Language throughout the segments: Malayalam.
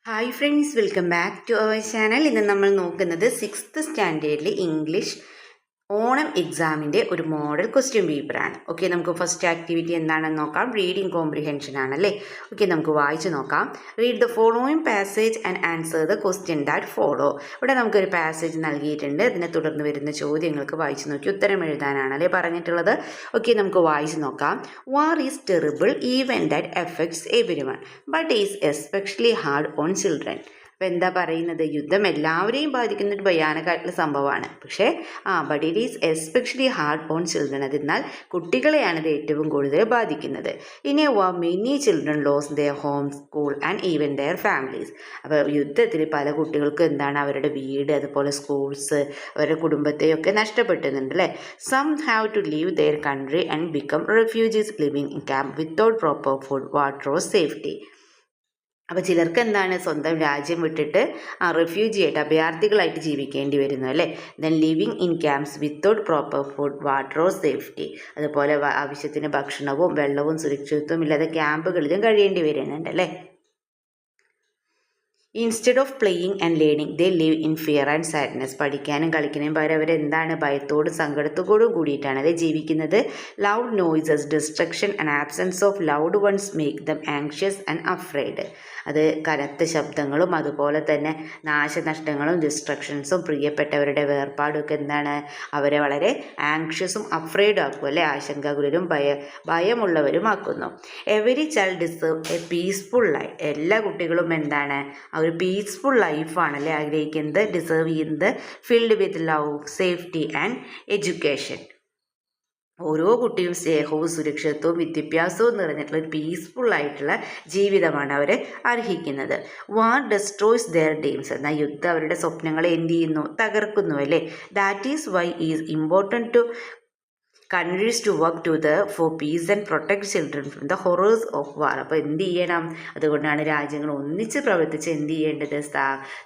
Hi friends, welcome back to our channel. ഇന്ന് നമ്മൾ നോക്കുന്നത് 6th സ്റ്റാൻഡേർഡിലെ ഇംഗ്ലീഷ് ഓണം എക്സാമിൻ്റെ ഒരു മോഡൽ ക്വസ്റ്റ്യൻ പേപ്പറാണ്. ഓക്കെ, നമുക്ക് ഫസ്റ്റ് ആക്ടിവിറ്റി എന്താണെന്ന് നോക്കാം. റീഡിംഗ് കോംപ്രിഹെൻഷൻ ആണല്ലേ. ഓക്കെ, നമുക്ക് വായിച്ച് നോക്കാം. Read the following passage and answer the question that follow. ഇവിടെ നമുക്കൊരു പാസേജ് നൽകിയിട്ടുണ്ട്. ഇതിനെ തുടർന്ന് വരുന്ന ചോദ്യങ്ങൾക്ക് വായിച്ച് നോക്കി ഉത്തരം എഴുതാനാണല്ലേ പറഞ്ഞിട്ടുള്ളത്. ഓക്കെ, നമുക്ക് വായിച്ച് നോക്കാം. വാർ is terrible even that effects every one but is especially hard on children. അപ്പോൾ എന്താ പറയുന്നത്? യുദ്ധം എല്ലാവരെയും ബാധിക്കുന്ന ഒരു ഭയാനകമായിട്ടുള്ള സംഭവമാണ്. പക്ഷേ but it is especially hard on children. അതിനാൽ കുട്ടികളെയാണ് ഇത് ഏറ്റവും കൂടുതൽ ബാധിക്കുന്നത്. In a war many children lose their home, school and even their families. അപ്പോൾ യുദ്ധത്തിൽ പല കുട്ടികൾക്കും എന്താണ് അവരുടെ വീട്, അതുപോലെ സ്കൂൾസ്, അവരുടെ കുടുംബത്തെയൊക്കെ നഷ്ടപ്പെട്ടുന്നുണ്ട് അല്ലേ. Some have to leave their country and become refugees living in camp without proper food, water or safety. അപ്പോൾ ചിലർക്ക് എന്താണ് സ്വന്തം രാജ്യം വിട്ടിട്ട് റെഫ്യൂജിയായിട്ട് അഭയാർത്ഥികളായിട്ട് ജീവിക്കേണ്ടി വരുന്നു അല്ലേ. Then living in camps without proper food, water or safety. അതുപോലെ ആവശ്യത്തിന് ഭക്ഷണവും വെള്ളവും സുരക്ഷിതത്വവും ഇല്ലാതെ ക്യാമ്പുകളിലും കഴിയേണ്ടി വരുന്നുണ്ട് അല്ലേ. Instead of playing and learning they live in fear and sadness. പഠിക്കാനും കളിക്കാനും പകരം അവരെന്താണ് ഭയത്തോടും സങ്കടത്തോടും കൂടിയിട്ടാണ് അത് ജീവിക്കുന്നത്. Loud noises, destruction and absence of loud once make them anxious and afraid. അത് കനത്ത ശബ്ദങ്ങളും അതുപോലെ തന്നെ നാശനഷ്ടങ്ങളും ഡിസ്ട്രക്ഷൻസും പ്രിയപ്പെട്ടവരുടെ വേർപാടുമൊക്കെ എന്താണ് അവരെ വളരെ ആങ്ഷ്യസും അഫ്രൈഡും ആക്കും അല്ലെ. ആശങ്കാകുലരും ഭയമുള്ളവരുമാക്കുന്നു. Every child deserve a peaceful life. എല്ലാ കുട്ടികളും എന്താണ് ഒരു പീസ്ഫുൾ ലൈഫാണല്ലേ ആഗ്രഹിക്കുന്നത്, ഡിസേർവ് ചെയ്യുന്നത്. Filled with love, safety and education. ഓരോ കുട്ടിയും സ്നേഹവും സുരക്ഷിതത്വവും വിദ്യാഭ്യാസവും നിറഞ്ഞിട്ടുള്ള ഒരു പീസ്ഫുൾ ആയിട്ടുള്ള ജീവിതമാണ് അവർ അർഹിക്കുന്നത്. വാർ ഡെസ്ട്രോയ്സ് ദെയർ ഡ്രീംസ്. എന്നാൽ യുദ്ധം അവരുടെ സ്വപ്നങ്ങളെ എന്ത് ചെയ്യുന്നു? തകർക്കുന്നു അല്ലേ. That is why is important to countries to work together for peace and protect children from the horrors of war. അപ്പോൾ എന്ത് ചെയ്യണം? അതുകൊണ്ടാണ് രാജ്യങ്ങൾ ഒന്നിച്ച് പ്രവർത്തിച്ച് എന്ത് ചെയ്യേണ്ടത്?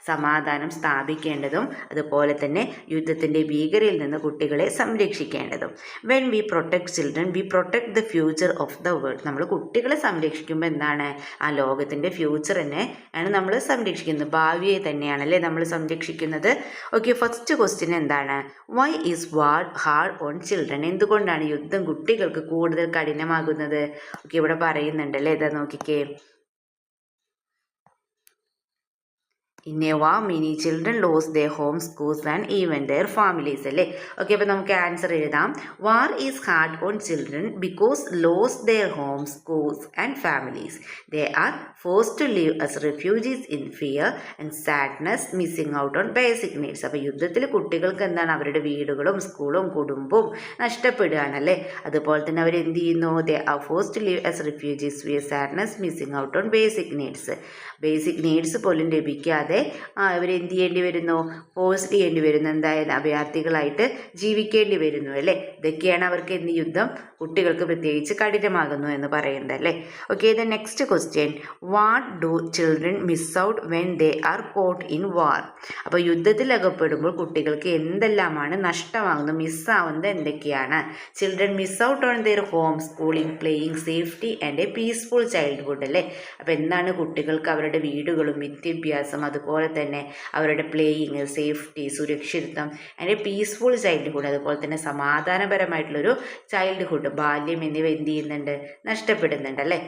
സമാധാനം സ്ഥാപിക്കേണ്ടതും അതുപോലെ തന്നെ യുദ്ധത്തിൻ്റെ ഭീകരയിൽ നിന്ന് കുട്ടികളെ സംരക്ഷിക്കേണ്ടതും. When we protect children we protect the future of the world. നമ്മൾ കുട്ടികളെ സംരക്ഷിക്കുമ്പോൾ എന്താണ് ആ ലോകത്തിൻ്റെ ഫ്യൂച്ചർ തന്നെ ആണ് നമ്മൾ സംരക്ഷിക്കുന്നത്. ഭാവിയെ തന്നെയാണല്ലേ നമ്മൾ സംരക്ഷിക്കുന്നത്. ഓക്കെ, ഫസ്റ്റ് ക്വസ്റ്റ്യൻ എന്താണ്? Why is war hard on children? എന്തുകൊണ്ടാണ് യുദ്ധം കുട്ടികൾക്ക് കൂടുതൽ കഠിനമാകുന്നത്? ഓക്കെ, ഇവിടെ പറയുന്നുണ്ടല്ലേ. ഇതാ നോക്കിക്കേ. In a war, many children lost their homes, schools and even their families അല്ലേ. ഓക്കെ, അപ്പോൾ നമുക്ക് ആൻസർ എഴുതാം. War is hard on children because lose their homes, schools and families. They are forced to live as refugees in fear and sadness, missing out on basic needs. അപ്പോൾ യുദ്ധത്തിൽ കുട്ടികൾക്ക് എന്താണ് അവരുടെ വീടുകളും സ്കൂളും കുടുംബവും നഷ്ടപ്പെടുകയാണല്ലേ. അതുപോലെ തന്നെ അവർ എന്ത് ചെയ്യുന്നു? They are forced to live as refugees, fear, sadness, missing out on basic needs. Basic needs പോലും ലഭിക്കാതെ അവരെന്ത് ചെയ്യേണ്ടി വരുന്നു? ഫോഴ്സ് ചെയ്യേണ്ടി വരുന്നു. എന്തായാലും അഭയാർത്ഥികളായിട്ട് ജീവിക്കേണ്ടി വരുന്നു അല്ലേ. ഇതൊക്കെയാണ് അവർക്ക് എന്ത് യുദ്ധം കുട്ടികൾക്ക് പ്രത്യേകിച്ച് കഠിനമാകുന്നു എന്ന് പറയുന്നത് അല്ലേ. Okay, the next question. What do children miss out when they are caught in war? അപ്പോൾ യുദ്ധത്തിൽ അകപ്പെടുമ്പോൾ കുട്ടികൾക്ക് എന്തെല്ലാമാണ് നഷ്ടമാകുന്നത്, മിസ്സാവുന്നത് എന്തൊക്കെയാണ്? Children miss out on their home, schooling, playing, safety and a peaceful childhood അല്ലേ. അപ്പോൾ എന്താണ് കുട്ടികൾക്ക് അവരുടെ വീടുകളും വിദ്യാഭ്യാസം അതുപോലെ തന്നെ അവരുടെ പ്ലേയിങ്, സേഫ്റ്റി, സുരക്ഷിതത്വം ആൻഡ് എ പീസ്ഫുൾ ചൈൽഡ്ഹുഡ് അതുപോലെ തന്നെ സമാധാനപരമായിട്ടുള്ളൊരു ചൈൽഡ്ഹുഡ്, ബാല്യം എന്നിവ എന്ത് ചെയ്യുന്നുണ്ട്? നഷ്ടപ്പെടുന്നുണ്ട് അല്ലേ.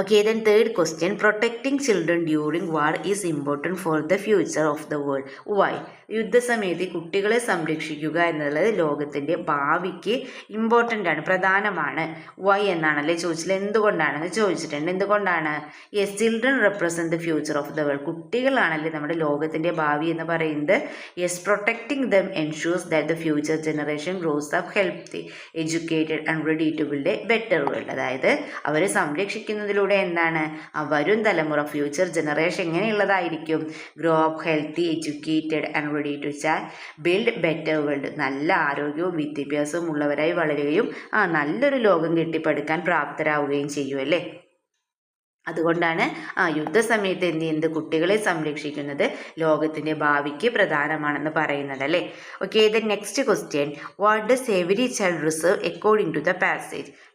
Okay, then third question. Protecting children during war is important for the future of the world. Why? യുദ്ധസമയത്ത് കുട്ടികളെ സംരക്ഷിക്കുക എന്നുള്ളത് ലോകത്തിൻ്റെ ഭാവിക്ക് ഇമ്പോർട്ടൻ്റ് ആണ്, പ്രധാനമാണ്. വൈ എന്നാണല്ലേ ചോദിച്ചില്ല, എന്തുകൊണ്ടാണെന്ന് ചോദിച്ചിട്ടുണ്ട്. എന്തുകൊണ്ടാണ്? Yes, children represent the future of the world. കുട്ടികളാണല്ലേ നമ്മുടെ ലോകത്തിൻ്റെ ഭാവി എന്ന് പറയുന്നത്. Yes, protecting them ensures that the future generation grows up healthy, educated and ready to build a better world. അതായത് അവരെ സംരക്ഷിക്കുന്നതിലൂടെ എന്താണ് വരും തലമുറ, ഫ്യൂച്ചർ ജനറേഷൻ എങ്ങനെയുള്ളതായിരിക്കും? Grow up healthy, educated and ready to build better world. നല്ല ആരോഗ്യവും വിദ്യാഭ്യാസവും ഉള്ളവരായി വളരുകയും നല്ലൊരു ലോകം കെട്ടിപ്പടുക്കാൻ പ്രാപ്തരാവുകയും ചെയ്യും അല്ലേ. അതുകൊണ്ടാണ് യുദ്ധസമയത്ത് എന്ത് ചെയ്യുന്നത്, കുട്ടികളെ സംരക്ഷിക്കുന്നത് ലോകത്തിൻ്റെ ഭാവിക്ക് പ്രധാനമാണെന്ന് പറയുന്നത് അല്ലേ. Okay, the next question, what does every child reserve according to the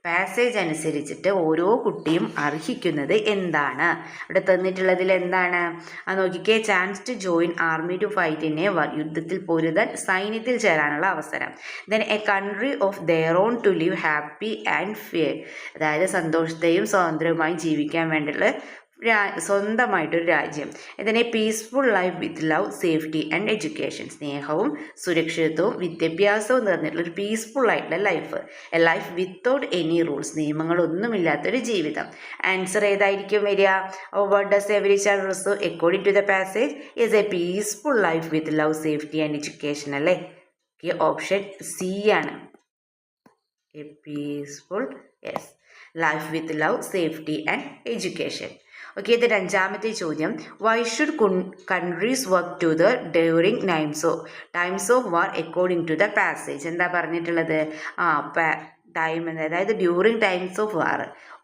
passage അനുസരിച്ചിട്ട് ഓരോ കുട്ടിയും അർഹിക്കുന്നത് എന്താണ്? ഇവിടെ തന്നിട്ടുള്ളതിൽ എന്താണ് നോക്കിക്കേ. Chance to join army to fight in a war, യുദ്ധത്തിൽ പൊരുതാൻ സൈന്യത്തിൽ ചേരാനുള്ള അവസരം. Then a country of their own to live happy and fear, അതായത് സന്തോഷത്തെയും സ്വാതന്ത്ര്യവുമായി ജീവിക്കാൻ വേണ്ടിയുള്ള സ്വന്തമായിട്ടൊരു രാജ്യം. ഇതിനെ peaceful life with love, safety and education, സ്നേഹവും സുരക്ഷിതത്വവും വിദ്യാഭ്യാസവും നിറഞ്ഞിട്ടുള്ള ഒരു പീസ്ഫുൾ ആയിട്ടുള്ള life. A life without any rules, നിയമങ്ങളൊന്നുമില്ലാത്തൊരു ജീവിതം. ആൻസർ ഏതായിരിക്കും വരിക? What does every child reserve according to the passage is a peaceful life with love, safety and education അല്ലേ. ഓപ്ഷൻ സി ആണ്. A peaceful life with love, safety and education. Okay, ഇതിൻ്റെ അഞ്ചാമത്തെ ചോദ്യം, why should countries work together during times of war according to the passage? എന്താ പറഞ്ഞിട്ടുള്ളത്? ടൈം, അതായത് ഡ്യൂറിങ് ടൈംസ് ഓഫ്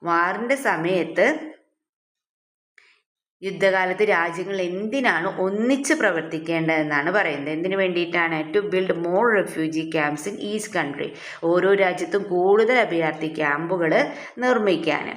വാറിൻ്റെ സമയത്ത്, യുദ്ധകാലത്ത് രാജ്യങ്ങൾ എന്തിനാണ് ഒന്നിച്ച് പ്രവർത്തിക്കേണ്ടതെന്നാണ് പറയുന്നത്. എന്തിനു വേണ്ടിയിട്ടാണ്? To build more refugee camps in each country, ഓരോ രാജ്യത്തും കൂടുതൽ അഭയാർത്ഥി ക്യാമ്പുകൾ നിർമ്മിക്കാൻ.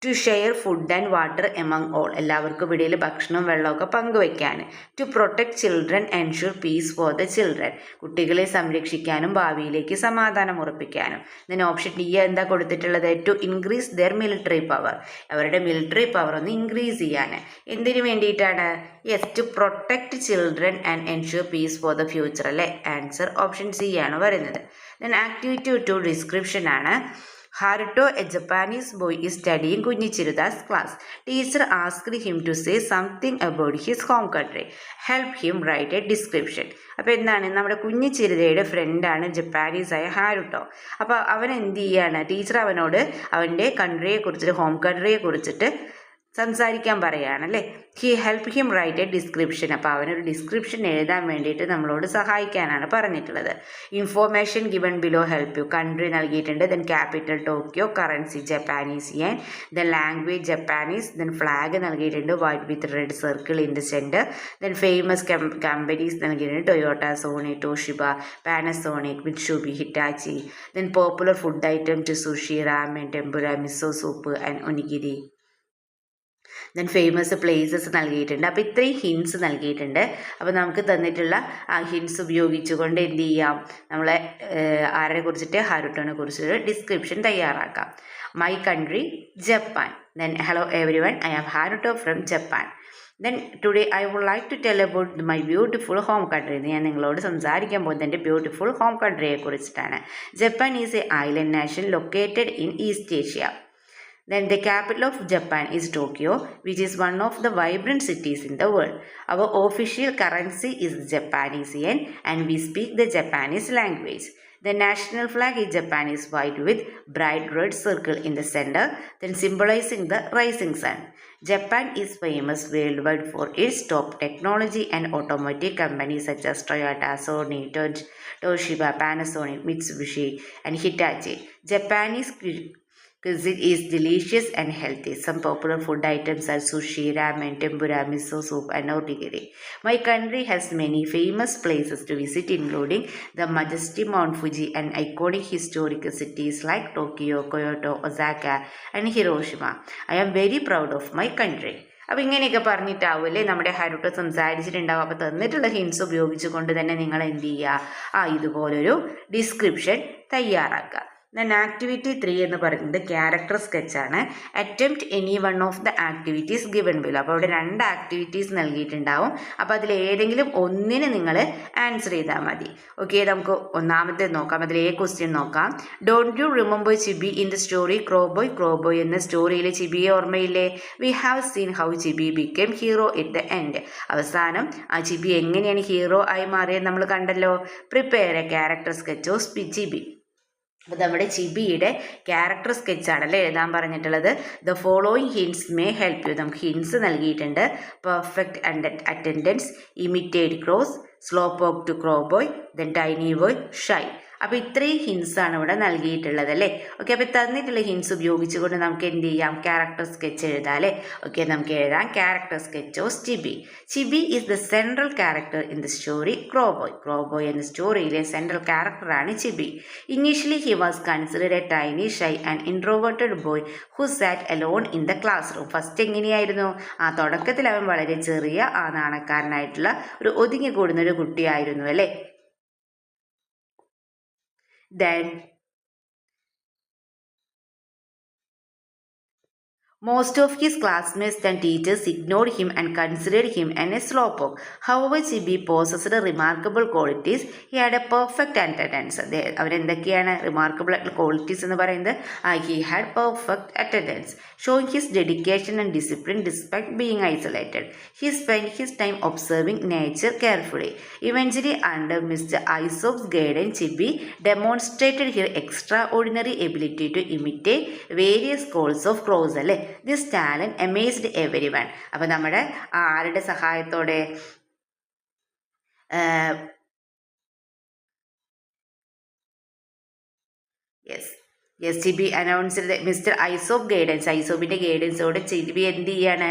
To share food and water among all, എല്ലാവർക്കും ഇടയിൽ ഭക്ഷണവും വെള്ളമൊക്കെ പങ്കുവയ്ക്കാൻ. To protect children ensure peace for the children, കുട്ടികളെ സംരക്ഷിക്കാനും ഭാവിയിലേക്ക് സമാധാനം ഉറപ്പിക്കാനും. then ഓപ്ഷൻ ഡി എന്താ കൊടുത്തിട്ടുള്ളത്? To increase their military power, അവരുടെ മിലിറ്ററി പവർ ഒന്ന് ഇൻക്രീസ് ചെയ്യാൻ. എന്തിനു വേണ്ടിയിട്ടാണ്? Yes, to protect children and ensure peace for the future അല്ലേ. ആൻസർ ഓപ്ഷൻ സി ആണ് പറയുന്നത്. then ആക്ടിവിറ്റി 2 ഡിസ്ക്രിപ്ഷൻ ആണ്. Haruto, a Japanese boy, is studying Kunichiruda's class. Teacher asked him to say something about his home country. Help him write a description. അപ്പോൾ എന്താണ്, നമ്മുടെ കുഞ്ഞിച്ചിരുതയുടെ ഫ്രണ്ടാണ് ജപ്പാനീസായ ഹാരുട്ടോ. അപ്പോൾ അവൻ എന്ത് ചെയ്യാണ്? ടീച്ചർ അവനോട് അവൻ്റെ കൺട്രിയെ കുറിച്ചിട്ട്, ഹോം കൺട്രിയെ കുറിച്ചിട്ട് സംസാരിക്കാൻ പറയുകയാണല്ലേ. He help him write a description, അപ്പോൾ അവനൊരു ഡിസ്ക്രിപ്ഷൻ എഴുതാൻ വേണ്ടിയിട്ട് നമ്മളോട് സഹായിക്കാനാണ് പറഞ്ഞിട്ടുള്ളത്. Information given below help you, country നൽകിയിട്ടുണ്ട്. Then capital Tokyo, currency Japanese yen, then language Japanese, then flag നൽകിയിട്ടുണ്ട് white with red circle in the centre. Then famous companies നൽകിയിട്ടുണ്ട് Toyota, Sony, Toshiba, Panasonic, Mitsubishi, Hitachi. Then popular food item to sushi, ramen, tempura, miso soup and onigiri. Then famous places നൽകിയിട്ടുണ്ട്. അപ്പോൾ ഇത്രയും ഹിൻസ് നൽകിയിട്ടുണ്ട്. അപ്പോൾ നമുക്ക് തന്നിട്ടുള്ള ആ ഹിൻസ് ഉപയോഗിച്ചുകൊണ്ട് എന്ത് ചെയ്യാം? നമ്മളെ ആരെ കുറിച്ചിട്ട്? ഹാരുട്ടോനെ കുറിച്ചൊരു ഡിസ്ക്രിപ്ഷൻ തയ്യാറാക്കാം. My country Japan. Then hello everyone, I am Haruto from Japan. Then today I would like to tell about my beautiful home country. ഞാൻ നിങ്ങളോട് സംസാരിക്കാൻ പോകുന്നത് എൻ്റെ ബ്യൂട്ടിഫുൾ ഹോം കൺട്രിയെ കുറിച്ചിട്ടാണ്. Japan is a island nation located in East Asia. Then the capital of Japan is Tokyo, which is one of the vibrant cities in the world. Our official currency is Japanese yen and we speak the Japanese language. The national flag in Japan is white with bright red circle in the center, then symbolizing the rising sun. Japan is famous worldwide for its top technology and automotive companies such as Toyota, Sony, Toshiba, Panasonic, Mitsubishi, and Hitachi. Japanese cuisine is delicious and healthy. Some popular food items are sushi, ramen, tempura, miso soup, and onigiri. My country has many famous places to visit, including the majestic Mount Fuji and iconic historical cities like Tokyo, Kyoto, Osaka, and Hiroshima. I am very proud of my country. അപ്പോൾ ഇങ്ങനെയൊക്കെ പറഞ്ഞിട്ടാവില്ലേ നമ്മുടെ ഹാരുട്ടോ സംസാരിച്ചിട്ടുണ്ടാവും. അപ്പോൾ തന്നിട്ടുള്ള ഹിൻസ് ഉപയോഗിച്ചുകൊണ്ട് തന്നെ നിങ്ങൾ എന്ത് ചെയ്യുക? ഇതുപോലൊരു ഡിസ്ക്രിപ്ഷൻ തയ്യാറാക്കുക. ദെൻ ആക്ടിവിറ്റി 3 എന്ന് പറയുന്നത് ക്യാരക്ടർ സ്കെച്ചാണ്. Attempt any one of the activities given below. അപ്പോൾ അവിടെ 2 ആക്ടിവിറ്റീസ് നൽകിയിട്ടുണ്ടാവും. അപ്പോൾ അതിൽ ഏതെങ്കിലും ഒന്നിന് നിങ്ങൾ ആൻസർ ചെയ്താൽ മതി. ഓക്കെ, നമുക്ക് ഒന്നാമത്തെ നോക്കാം. അതിൽ ക്വസ്റ്റ്യൻ നോക്കാം. Don't you remember Chibi in the story crow boy എന്ന സ്റ്റോറിയിലെ ചിബിയെ ഓർമ്മയില്ലേ? We have seen how Chibi became hero it the end. അവസാനം ആ ചിബി എങ്ങനെയാണ് ഹീറോ ആയി മാറിയത് നമ്മൾ കണ്ടല്ലോ. Prepare a character sketch of Chibi. അപ്പോൾ നമ്മുടെ ചിബിയുടെ ക്യാരക്ടർ സ്കെച്ചാണല്ലേ എഴുതാൻ പറഞ്ഞിട്ടുള്ളത്. The following hints may help you. നമുക്ക് ഹിൻസ് നൽകിയിട്ടുണ്ട്. Perfect attendance, imitate crows, slow poke to crow boy, then tiny boy, shy. അപ്പോൾ ഇത്രയും ഹിൻസാണ് ഇവിടെ നൽകിയിട്ടുള്ളത് അല്ലേ. ഓക്കെ, അപ്പോൾ തന്നിട്ടുള്ള ഹിൻസ് ഉപയോഗിച്ചുകൊണ്ട് നമുക്ക് എന്ത് ചെയ്യാം, ക്യാരക്ടർ സ്കെച്ച് എഴുതാം അല്ലേ. ഓക്കെ, നമുക്ക് എഴുതാം character sketch of Chibi. Chibi is the central character in the story crow boy. Crow boy എന്ന സ്റ്റോറിയിലെ സെൻട്രൽ ക്യാരക്ടറാണ് Chibi. Initially he was considered a tiny shy and introverted boy who sat alone in the classroom. First എങ്ങനെയായിരുന്നു, തുടക്കത്തിൽ അവൻ വളരെ ചെറിയ നാണക്കാരനായിട്ടുള്ള ഒരു ഒതുങ്ങിക്കൂടുന്ന ഒരു കുട്ടിയായിരുന്നു അല്ലേ. Then most of his classmates and teachers ignored him and considered him a slowpoke. However, Chibi possessed remarkable qualities. He had a perfect attendance. അവരെന്തൊക്കെയാണ് റിമാർക്കബിൾ ആയിട്ടുള്ള ക്വാളിറ്റീസ് എന്ന് പറയുന്നത്? He had perfect attendance, showing his dedication and discipline despite being isolated. He spent his time observing nature carefully. Eventually, under Mr. Aesop's guidance, Chibi demonstrated his extraordinary ability to imitate various calls of crows. അല്ലേ, this talent amazed every one. അപ്പം നമ്മുടെ ആരുടെ സഹായത്തോടെ, Chibi announced mister Isobe guidance. ഐസോപ്പിൻ്റെ ഗൈഡൻസോടെ ചിബി എന്ത് ചെയ്യാണ്,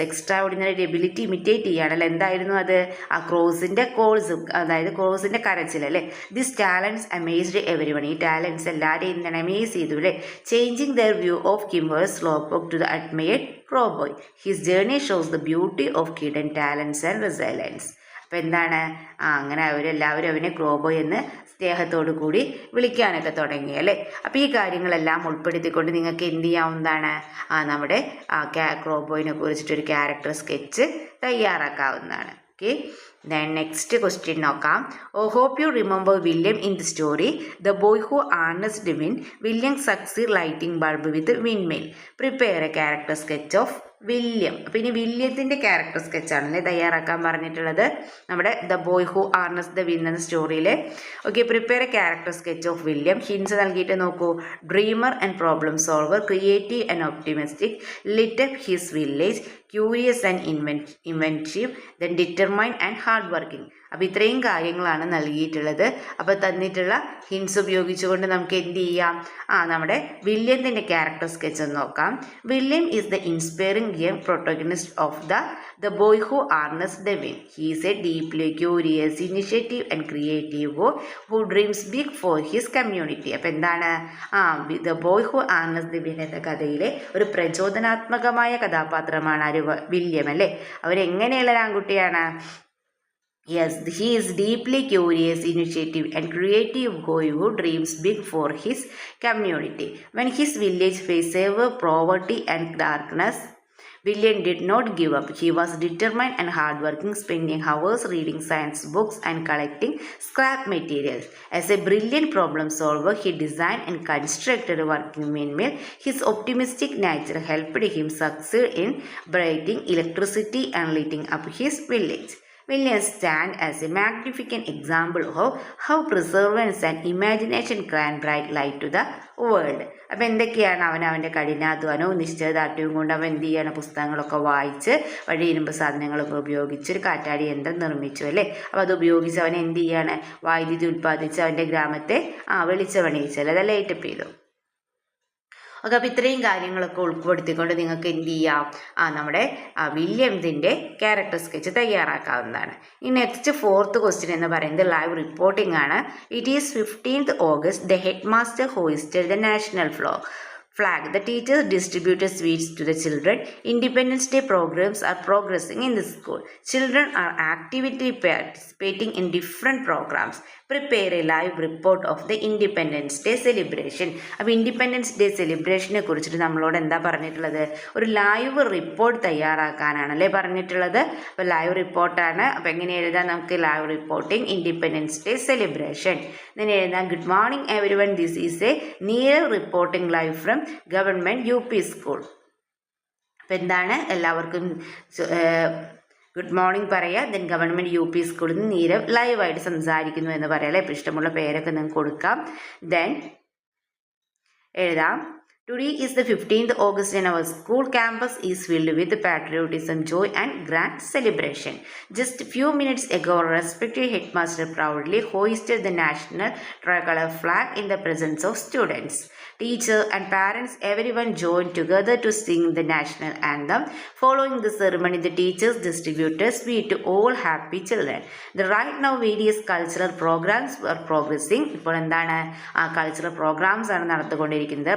എക്സ്ട്രാ ഓർഡിനറി എബിലിറ്റി ഇമിറ്റേറ്റ് ചെയ്യുകയാണല്ലോ. എന്തായിരുന്നു അത്, ആ ക്രോസിൻ്റെ കോൾസ്, അതായത് ക്രോസിൻ്റെ കരച്ചിൽ അല്ലേ. This talents amazed every one. ഈ ടാലൻസ് എല്ലാവരെയും എന്താണ് അമേസ് ചെയ്തു അല്ലേ. ചേഞ്ചിങ് ദർ വ്യൂ ഓഫ് കിംവേഴ്സ് slowpoke to the admired Crow Boy. His journey shows the beauty of hidden talents and resilience. അപ്പം എന്താണ്, അങ്ങനെ അവരെല്ലാവരും അവനെ ക്രോബോയ് എന്ന് സ്നേഹത്തോടു കൂടി വിളിക്കാനൊക്കെ തുടങ്ങി അല്ലേ. അപ്പോൾ ഈ കാര്യങ്ങളെല്ലാം ഉൾപ്പെടുത്തിക്കൊണ്ട് നിങ്ങൾക്ക് എന്ത് ചെയ്യാവുന്നതാണ്, നമ്മുടെ ക്രോബോയിനെ കുറിച്ചിട്ടൊരു ക്യാരക്ടർ സ്കെച്ച് തയ്യാറാക്കാവുന്നതാണ്. ഓക്കെ, then next question നോക്കാം. hope you remember William in the story The Boy Who Harnessed the Wind. William succeed lighting bulb with windmill. Prepare a character sketch of William. അപ്പം ഇനി വില്യത്തിൻ്റെ ക്യാരക്ടർ സ്കെച്ചാണല്ലേ തയ്യാറാക്കാൻ പറഞ്ഞിട്ടുള്ളത് നമ്മുടെ the boy who harness the wind എന്ന സ്റ്റോറിയിൽ. Okay, prepare a character sketch of William. Hints നൽകിയിട്ട് നോക്കൂ. Dreamer and problem solver, creative and optimistic, lit up his village, curious and inventive, then determine and hard working. അപ്പോൾ ഇത്രയും കാര്യങ്ങളാണ് നൽകിയിട്ടുള്ളത്. അപ്പോൾ തന്നിട്ടുള്ള ഹിൻസ് ഉപയോഗിച്ചുകൊണ്ട് നമുക്ക് എന്ത് ചെയ്യാം, നമ്മുടെ വില്യത്തിൻ്റെ ക്യാരക്ടർ സ്കെച്ച് ഒന്ന് നോക്കാം. William is the inspiring young protagonist of the boy who harness the wind. He is a deeply curious, initiative and creative boy who dreams big for his community. അപ്പോൾ എന്താണ്, the boy who harness the wind എന്ന കഥയിലെ ഒരു പ്രചോദനാത്മകമായ കഥാപാത്രമാണ് ആര്, വില്യം അല്ലേ. അവരെങ്ങനെയുള്ള ഒരു ആൺകുട്ടിയാണ്? Yes, he is deeply curious, initiative and creative boy who dreams big for his community. When his village faced severe poverty and darkness, William did not give up. He was determined and hardworking, spending hours reading science books and collecting scrap materials. As a brilliant problem solver, he designed and constructed a working windmill. His optimistic nature helped him succeed in breaking electricity and lighting up his village. William stands as a magnificent example of how perseverance and imagination can bright light to the world. അപ്പോൾ എന്തൊക്കെയാണ്, അവൻ്റെ കഠിനാധ്വാനവും നിശ്ചയദാർഢ്യവും കൊണ്ട് അവൻ എന്ത് ചെയ്യണം, പുസ്തകങ്ങളൊക്കെ വായിച്ച് വഴി ഇരുമ്പ് സാധനങ്ങളൊക്കെ ഉപയോഗിച്ച് ഒരു കാറ്റാടി യന്ത്രം നിർമ്മിച്ചു അല്ലേ. അപ്പോൾ അത് ഉപയോഗിച്ച് അവൻ എന്ത് ചെയ്യാണ്, വൈദ്യുതി ഉൽപ്പാദിച്ച് അവൻ്റെ ഗ്രാമത്തെ വെളിച്ചമണിയിച്ചല്ലേ, അത് ലൈറ്റപ്പ് ചെയ്തു. ഓക്കെ, അപ്പോൾ ഇത്രയും കാര്യങ്ങളൊക്കെ ഉൾപ്പെടുത്തിക്കൊണ്ട് നിങ്ങൾക്ക് എന്ത് ചെയ്യാം, നമ്മുടെ വില്യംസിൻ്റെ ക്യാരക്ടർ സ്കെച്ച് തയ്യാറാക്കാവുന്നതാണ്. ഈ നെക്സ്റ്റ് ഫോർത്ത് ക്വസ്റ്റ്യൻ എന്ന് പറയുന്നത് ലൈവ് റിപ്പോർട്ടിംഗ് ആണ്. It is 15th August. The headmaster hoisted the national flag. The teachers distributed sweets to the children. Independence Day programs are progressing in the school. Children are actively participating in different programs. Prepare a live report of the Independence Day celebration. അപ്പോൾ ഇൻഡിപെൻഡൻസ് ഡേ സെലിബ്രേഷനെ കുറിച്ചിട്ട് നമ്മളോട് എന്താ പറഞ്ഞിട്ടുള്ളത്, ഒരു ലൈവ് റിപ്പോർട്ട് തയ്യാറാക്കാനാണല്ലേ പറഞ്ഞിട്ടുള്ളത്. അപ്പോൾ ലൈവ് റിപ്പോർട്ടാണ്. അപ്പോൾ എങ്ങനെ എഴുതാം നമുക്ക്, live reporting Independence Day celebration. ഇങ്ങനെ എഴുതാം. Good morning everyone, this is a Neerav reporting live from government UP school. അപ്പോൾ എന്താണ്, എല്ലാവർക്കും ഗുഡ് മോർണിംഗ് പറയുക. ദെൻ ഗവൺമെൻറ് UP സ്കൂളിൽ നിന്ന് നീരവ് ലൈവായിട്ട് സംസാരിക്കുന്നു എന്ന് പറയാം അല്ലേ. ഇപ്പോൾ ഇഷ്ടമുള്ള പേരൊക്കെ നിങ്ങൾക്ക് കൊടുക്കാം. ദെൻ എഴുതാം. Today is the 15th August and our school campus is filled with patriotism, joy and grand celebration. Just a few minutes ago, our respected headmaster proudly hoisted the national tricolor flag in the presence of students. Teachers and parents, everyone joined together to sing the national anthem. Following the ceremony, the teachers distributed sweet to all happy children. The right now various cultural programs were progressing. ഇപ്പോൾ എന്താണ് ആ കൾച്ചറൽ പ്രോഗ്രാംസ് ആണ് നടന്നുകൊണ്ടിരിക്കുന്നത്.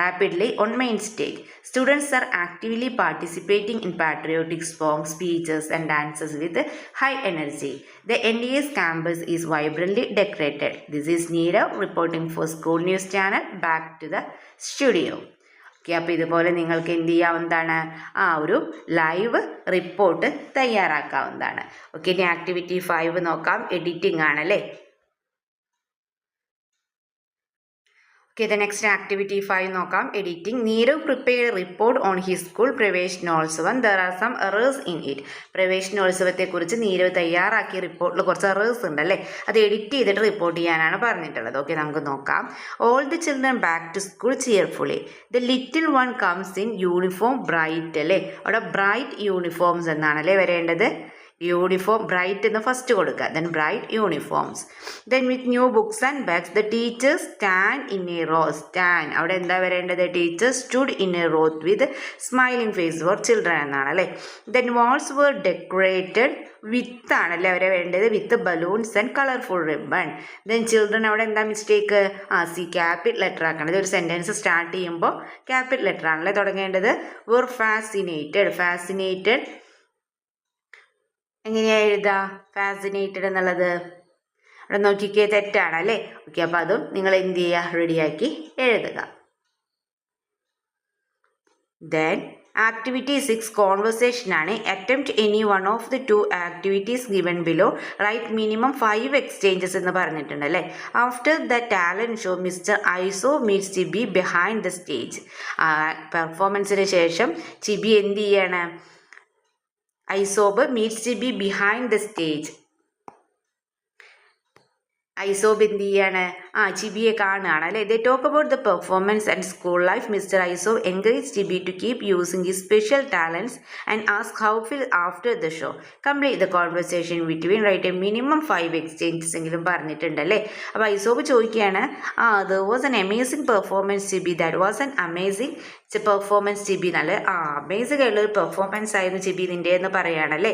Rapidly on main stage. Students are actively participating in patriotic songs, speeches and dances with high energy. The NDS campus is vibrantly decorated. This is Neera reporting for School News Channel. Back to the studio. Okay, അപ്പോൾ ഇതുപോലെ നിങ്ങൾക്ക് എന്ത് ചെയ്യാവുന്നതാണ്, ആ ഒരു ലൈവ് റിപ്പോർട്ട് തയ്യാറാക്കാവുന്നതാണ്. ഓക്കെ, ഇനി ആക്ടിവിറ്റി 5 നോക്കാം. എഡിറ്റിംഗ് ആണല്ലേ. Okay, the next activity 5 നോക്കാം. Editing. Neerav prepared a report on his school പ്രവേശനോത്സവം. There are some errors in it. പ്രവേശനോത്സവത്തെക്കുറിച്ച് Nirav തയ്യാറാക്കിയ റിപ്പോർട്ടിൽ കുറച്ച് എറേഴ്സ് ഉണ്ട് അല്ലേ, അത് എഡിറ്റ് ചെയ്തിട്ട് റിപ്പോർട്ട് ചെയ്യാനാണ് പറഞ്ഞിട്ടുള്ളത്. ഓക്കെ, നമുക്ക് നോക്കാം. All the children back to school cheerfully. The little one comes in uniform bright അല്ലേ, അവിടെ ബ്രൈറ്റ് യൂണിഫോംസ് എന്നാണല്ലേ വരേണ്ടത്. യൂണിഫോം ബ്രൈറ്റ് എന്ന് ഫസ്റ്റ് കൊടുക്കുക, then bright uniforms. Then with new books and bags the teachers stand in a row. Stand അവിടെ എന്താ വരേണ്ടത്, teachers stood in a row with smiling face for children എന്നാണ് അല്ലേ. Then walls were decorated with ആണല്ലേ അവരെ വേണ്ടത്, with balloons and colourful ribbon. Then children അവിടെ എന്താ മിസ്റ്റേക്ക്, സി ക്യാപിറ്റൽ ലെറ്റർ ആക്കണത്. ഒരു സെൻറ്റൻസ് സ്റ്റാർട്ട് ചെയ്യുമ്പോൾ ക്യാപിറ്റൽ ലെറ്റർ ആണല്ലേ തുടങ്ങേണ്ടത്. വർ ഫാസിനേറ്റഡ് എങ്ങനെയാ എഴുതുക, ഫാസിനേറ്റഡ് എന്നുള്ളത് അവിടെ നോക്കിക്കേ തെറ്റാണ് അല്ലേ. ഓക്കെ, അപ്പോൾ അതും നിങ്ങൾ എന്ത് ചെയ്യുക, റെഡിയാക്കി എഴുതുക. ദെൻ ആക്ടിവിറ്റി 6 കോൺവെർസേഷൻ ആണ്. Attempt any one of the 2 activities given below. Write minimum 5 exchanges എന്ന് പറഞ്ഞിട്ടുണ്ട് അല്ലേ. After the talent show mister Isobe meets Chibi behind the stage. പെർഫോമൻസിന് ശേഷം ചിബി എന്ത് ചെയ്യാണ്, Isobe meets Chibi behind the stage. Isobe എന്ത് ചെയ്യാണ്, ചിബിയെ കാണുകയാണ് അല്ലേ. They talk about the performance and school life. Mister Isobe encourage Chibi to keep using his special talents and ask how feel after the show. Complete the conversation between. Write a minimum 5 exchanges എങ്കിലും പറഞ്ഞിട്ടുണ്ടല്ലേ. അപ്പോൾ ഐസോബ് ചോദിക്കുകയാണ്, there was an amazing performance Chibi. That was an amazing performance Chibi. നല്ല അമേസിംഗ് ആയിട്ടുള്ള ഒരു പെർഫോമൻസ് ആയിരുന്നു ചിബി നിൻ്റെ എന്ന് പറയുകയാണല്ലേ.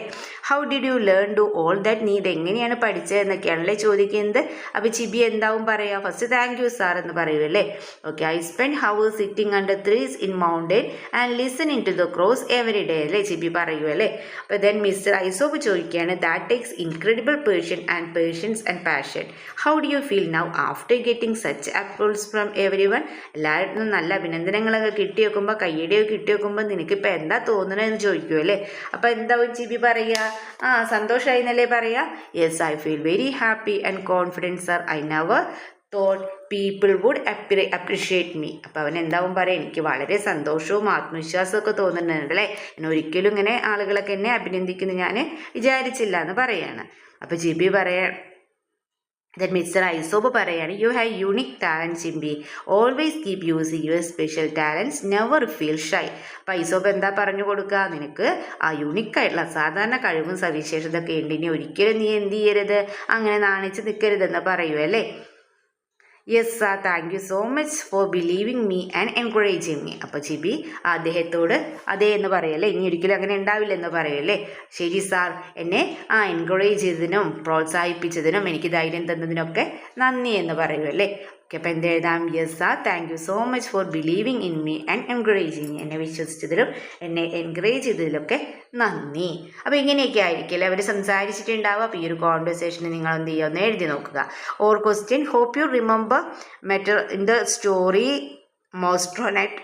How did you learn do all that. നീ ഇതെങ്ങനെയാണ് പഠിച്ചത് എന്നൊക്കെയാണല്ലേ ചോദിക്കുന്നത്. അപ്പോൾ ചിബി എന്താവും പറയുക, ഫസ്റ്റ് താങ്ക് യു സാർ എന്ന് പറയുമല്ലേ. Okay, I spend hours sitting under trees in mountain and listening to the crows every day അല്ലേ ചിബി പറയുമല്ലേ. അപ്പോൾ ദെൻ മിസ്റ്റർ ഐസോബ് ചോദിക്കുകയാണ്, that takes incredible patience and passion. How do you feel now after getting such approvals from every one. എല്ലാവരും നല്ല അഭിനന്ദനങ്ങളൊക്കെ കിട്ടി വെക്കുമ്പോൾ, കയ്യടിയൊക്കെ കിട്ടി വെക്കുമ്പോൾ നിനക്കിപ്പോൾ എന്താ തോന്നണമെന്ന് ചോദിക്കുമല്ലേ. അപ്പോൾ എന്താവും ചിബി പറയുക, സന്തോഷമായി എന്നല്ലേ പറയുക. Yes, I feel very happy and confidence sir. I never thought people would appreciate me. അപ്പോൾ അവൻ എന്താവും പറയാം, എനിക്ക് വളരെ സന്തോഷവും ആത്മവിശ്വാസവും ഒക്കെ തോന്നുന്നുണ്ട് അല്ലേ. ഞാൻ ഒരിക്കലും ഇങ്ങനെ ആളുകളൊക്കെ എന്നെ അഭിനന്ദിക്കുന്നു ഞാൻ വിചാരിച്ചില്ല എന്ന് പറയാണ്. അപ്പോൾ ചിബി Then Mr. ഐസോബ് പറയാണ്, you have unique talent ചിബി. Always keep using your special talents, never feel shy. അപ്പോൾ ഐസോബ് എന്താ പറഞ്ഞു കൊടുക്കുക, നിനക്ക് ആ യൂണിക്കായിട്ടുള്ള സാധാരണ കഴിവും സവിശേഷതയൊക്കെ ഉണ്ട്, ഇനി ഒരിക്കലും നീ എന്ത് ചെയ്യരുത്, അങ്ങനെ നാണിച്ച് നിൽക്കരുതെന്ന് പറയുമല്ലേ. Yes sir, thank you so much for believing me and encouraging me. അപ്പോൾ ചിബി അദ്ദേഹത്തോട് അതേ എന്ന് പറയല്ലേ, ഇനി ഒരിക്കലും അങ്ങനെ ഉണ്ടാവില്ലെന്ന് പറയല്ലേ. ശരി സാർ, എന്നെ എൻകറേജ് ചെയ്തതിനും പ്രോത്സാഹിപ്പിച്ചതിനും എനിക്ക് ധൈര്യം തന്നതിനൊക്കെ നന്ദി എന്ന് പറയുമല്ലേ. ഓക്കെ, അപ്പോൾ എന്ത് എഴുതാം, yes sir, thank you so much for believing in me and encouraging me. എന്നെ വിശ്വസിച്ചതിലും എന്നെ എൻകറേജ് ചെയ്തതിലൊക്കെ നന്ദി. അപ്പോൾ ഇങ്ങനെയൊക്കെ ആയിരിക്കില്ലേ അവർ സംസാരിച്ചിട്ടുണ്ടാവുക. അപ്പോൾ ഈ ഒരു കോൺവെർസേഷന് നിങ്ങൾ എന്ത് ചെയ്യുക, ഒന്ന് എഴുതി നോക്കുക. Or question, hope you remember Meteor in the story Mousetronaut.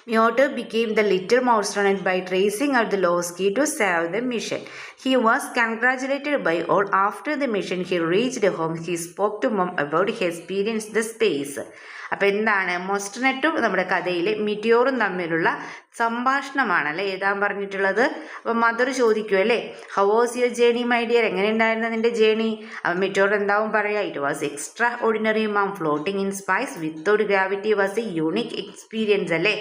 Myoto became the little astronaut by tracing out the lost key to save the mission. He was congratulated by all. After the mission, he reached home. He spoke to mom about his experience in the space. അപ്പോൾ എന്താണ് മോസ്റ്റ്നെറ്റും നമ്മുടെ കഥയിലെ മിറ്റിയോറും തമ്മിലുള്ള സംഭാഷണമാണ് അല്ലേ എഴുതാൻ പറഞ്ഞിട്ടുള്ളത്. അപ്പം മദർ ചോദിക്കും അല്ലേ, how was your journey my dear, എങ്ങനെ ഉണ്ടായിരുന്നു നിന്റെ ജേണി? അപ്പം മിറ്റിയോർ എന്താവും പറയുക, it was extra ordinary ma'am, floating in spice without gravity was A unique experience അല്ലേ.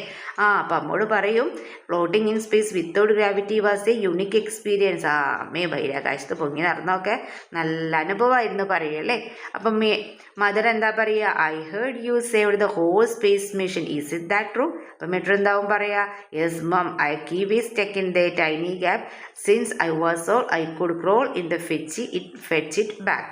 അപ്പം അമ്മോട് പറയും floating in space without gravity was A unique experience. അമ്മേ ബഹിരാകാശത്ത് പൊങ്ങി നടന്നൊക്കെ നല്ല അനുഭവമായിരുന്നു പറയുമല്ലേ. അപ്പം മദർ എന്താ പറയുക, I heard you saved the whole space mission, is it that true? അപ്പം മെട്രോ എന്താവും പറയുക, yes mom, I keep is tech in the tiny gap since I was all I could crawl in the fetch it back.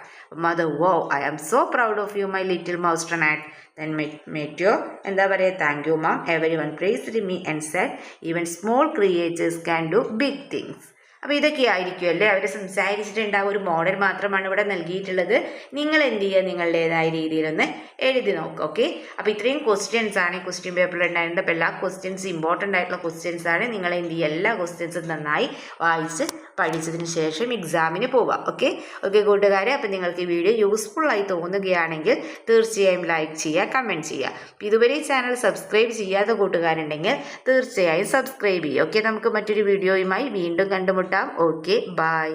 Mother, wow I am so proud of you my little Mousetronaut. Then Meteor എന്താ പറയുക, thank you ma'am, every one praised me and said even small creatures can do big things. അപ്പോൾ ഇതൊക്കെ ആയിരിക്കുമല്ലേ അവർ സംസാരിച്ചിട്ടുണ്ടാവും. ഒരു മോഡൽ മാത്രമാണ് ഇവിടെ നൽകിയിട്ടുള്ളത്. നിങ്ങൾ എന്ത് ചെയ്യുക, നിങ്ങളുടേതായ രീതിയിലൊന്ന് എഴുതി നോക്കുക. ഓക്കെ, അപ്പോൾ ഇത്രയും ക്വസ്റ്റ്യൻസ് ആണ് ഈ ക്വസ്റ്റ്യൻ പേപ്പറിൽ ഉണ്ടായിരുന്നത്. അപ്പോൾ എല്ലാ ക്വസ്റ്റ്യൻസും ഇമ്പോർട്ടൻ്റ് ആയിട്ടുള്ള ക്വസ്റ്റ്യൻസ് ആണ്. നിങ്ങൾ എന്ത് ചെയ്യുക, എല്ലാ ക്വസ്റ്റ്യൻസും നന്നായി വായിച്ച് പഠിച്ചതിന് ശേഷം എക്സാമിന് പോവാം. ഓക്കെ കൂട്ടുകാരെ, അപ്പോൾ നിങ്ങൾക്ക് ഈ വീഡിയോ യൂസ്ഫുള്ളായി തോന്നുകയാണെങ്കിൽ തീർച്ചയായും ലൈക്ക് ചെയ്യുക, കമൻറ്റ് ചെയ്യുക. ഇതുവരെ ഈ ചാനൽ സബ്സ്ക്രൈബ് ചെയ്യാത്ത കൂട്ടുകാരുണ്ടെങ്കിൽ തീർച്ചയായും സബ്സ്ക്രൈബ് ചെയ്യുക. ഓക്കെ, നമുക്ക് മറ്റൊരു വീഡിയോയുമായി വീണ്ടും കണ്ടുമുട്ടാം. Okay, by.